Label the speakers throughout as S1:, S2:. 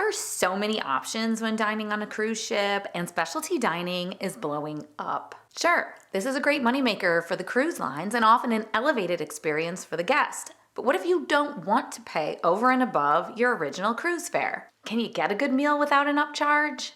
S1: are so many options when dining on a cruise ship, and specialty dining is blowing up. Sure, this is a great moneymaker for the cruise lines and often an elevated experience for the guest. But what if you don't want to pay over and above your original cruise fare? Can you get a good meal without an upcharge?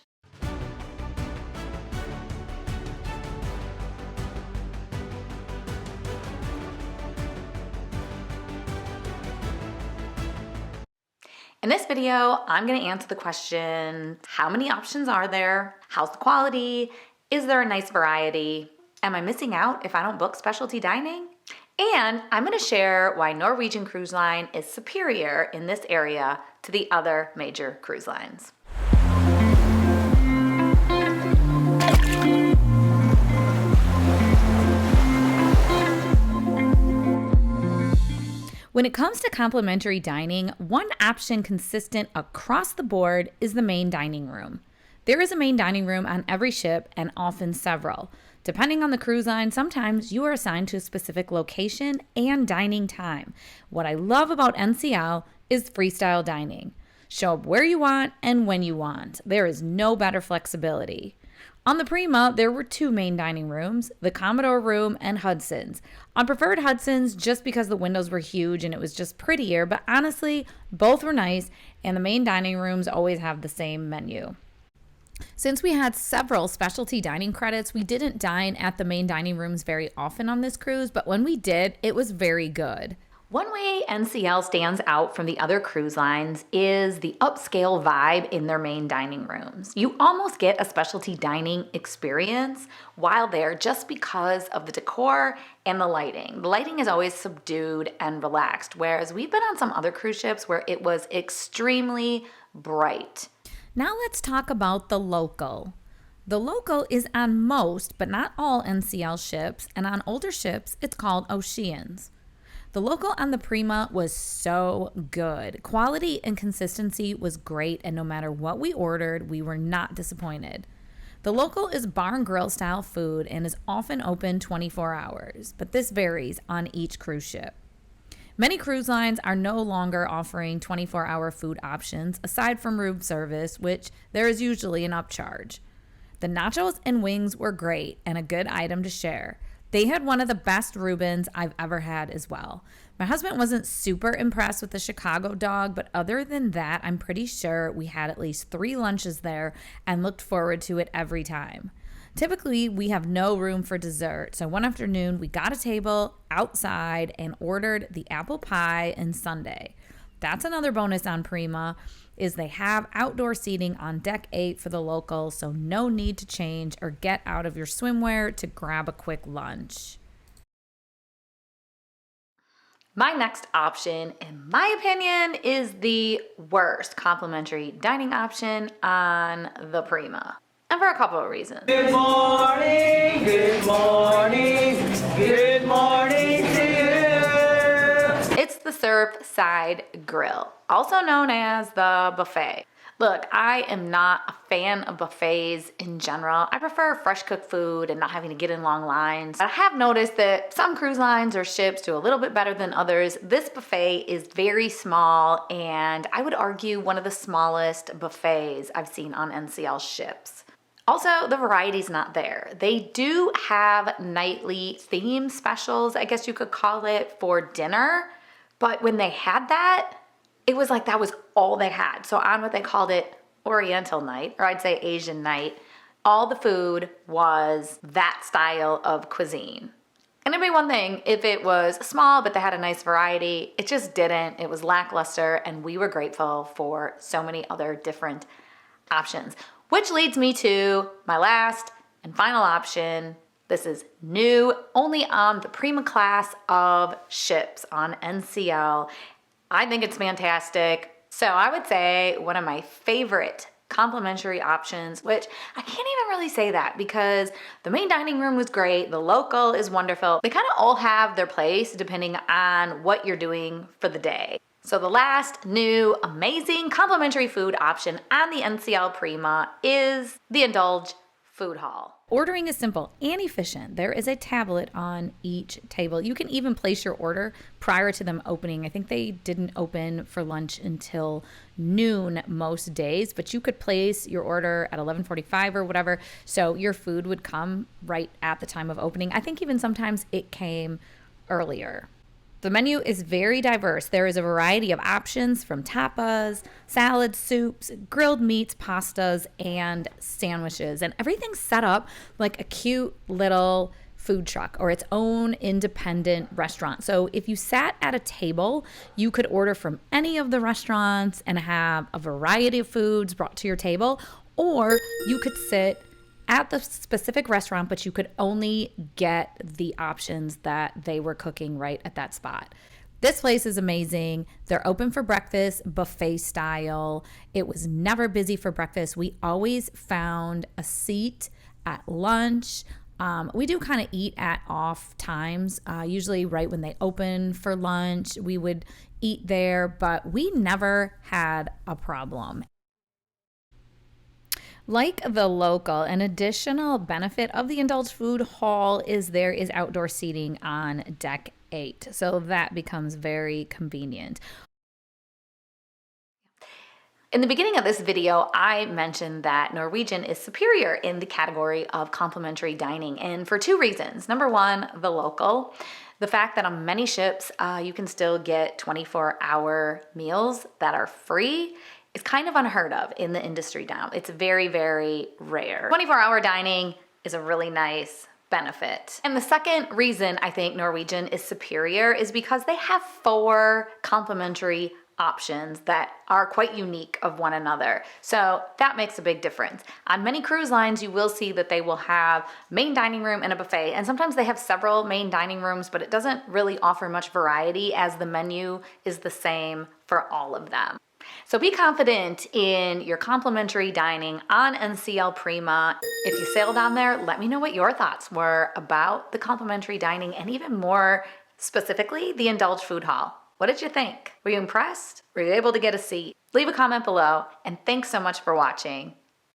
S1: In this video, I'm going to answer the question, how many options are there? How's the quality? Is there a nice variety? Am I missing out if I don't book specialty dining? And I'm going to share why Norwegian Cruise Line is superior in this area to the other major cruise lines. When it comes to complimentary dining, one option consistent across the board is the main dining room. There is a main dining room on every ship and often several. Depending on the cruise line, sometimes you are assigned to a specific location and dining time. What I love about NCL is freestyle dining. Show up where you want and when you want. There is no better flexibility. On the Prima, there were two main dining rooms, the Commodore room and Hudson's. I preferred Hudson's just because the windows were huge and it was just prettier, but honestly, both were nice and the main dining rooms always have the same menu. Since we had several specialty dining credits, we didn't dine at the main dining rooms very often on this cruise, but when we did, it was very good. One way NCL stands out from the other cruise lines is the upscale vibe in their main dining rooms. You almost get a specialty dining experience while there just because of the decor and the lighting. The lighting is always subdued and relaxed, whereas we've been on some other cruise ships where it was extremely bright. Now let's talk about the local. The local is on most, but not all NCL ships, and on older ships, it's called Oceans. The local on the Prima was so good. Quality and consistency was great, and no matter what we ordered, we were not disappointed. The local is bar and grill style food and is often open 24 hours, but this varies on each cruise ship. Many cruise lines are no longer offering 24-hour food options aside from room service, which there is usually an upcharge. The nachos and wings were great and a good item to share. They had one of the best Reubens I've ever had as well. My husband wasn't super impressed with the Chicago dog, but other than that, I'm pretty sure we had at least 3 lunches there and looked forward to it every time. Typically, we have no room for dessert, so one afternoon we got a table outside and ordered the apple pie and sundae. That's another bonus on Prima, is they have outdoor seating on deck 8 for the locals, so no need to change or get out of your swimwear to grab a quick lunch. My next option, in my opinion, is the worst complimentary dining option on the Prima, and for a couple of reasons.
S2: Good morning, good morning, good morning to you.
S1: It's the Surfside Grill, also known as the buffet. Look, I am not a fan of buffets in general. I prefer fresh cooked food and not having to get in long lines. I have noticed that some cruise lines or ships do a little bit better than others. This buffet is very small, and I would argue one of the smallest buffets I've seen on NCL ships. Also, the variety's not there. They do have nightly theme specials, I guess you could call it, for dinner. But when they had that, it was like that was all they had. So on what they called it Oriental night, or I'd say Asian night, all the food was that style of cuisine. And it'd be one thing if it was small, but they had a nice variety. It just didn't. It was lackluster, and we were grateful for so many other different options. Which leads me to my last and final option. This is new, only on the Prima class of ships on NCL. I think it's fantastic. So I would say one of my favorite complimentary options, which I can't even really say that because the main dining room was great. The local is wonderful. They kind of all have their place depending on what you're doing for the day. So the last new amazing complimentary food option on the NCL Prima is the Indulge food hall. Ordering is simple and efficient. There is a tablet on each table. You can even place your order prior to them opening. I think they didn't open for lunch until noon most days, but you could place your order at 11:45 or whatever, so your food would come right at the time of opening. I think even sometimes it came earlier. The menu is very diverse. There is a variety of options from tapas, salads, soups, grilled meats, pastas, and sandwiches. And everything's set up like a cute little food truck or its own independent restaurant. So if you sat at a table, you could order from any of the restaurants and have a variety of foods brought to your table, or you could sit at the specific restaurant, but you could only get the options that they were cooking right at that spot. This place is amazing. They're open for breakfast, buffet style. It was never busy for breakfast. We always found a seat at lunch. We do kind of eat at off times, usually right when they open for lunch. We would eat there, but we never had a problem. Like the local, an additional benefit of the Indulge Food Hall is there is outdoor seating on deck 8. So that becomes very convenient. In the beginning of this video, I mentioned that Norwegian is superior in the category of complimentary dining, and for 2 reasons. Number 1, the local. The fact that on many ships, you can still get 24-hour meals that are free is kind of unheard of in the industry now. It's very, very rare. 24-hour dining is a really nice benefit. And the second reason I think Norwegian is superior is because they have 4 complimentary options that are quite unique of one another. So that makes a big difference. On many cruise lines, you will see that they will have main dining room and a buffet, and sometimes they have several main dining rooms, but it doesn't really offer much variety as the menu is the same for all of them. So be confident in your complimentary dining on NCL Prima. If you sailed on there, let me know what your thoughts were about the complimentary dining and even more specifically, the Indulge Food Hall. What did you think? Were you impressed? Were you able to get a seat? Leave a comment below, and thanks so much for watching.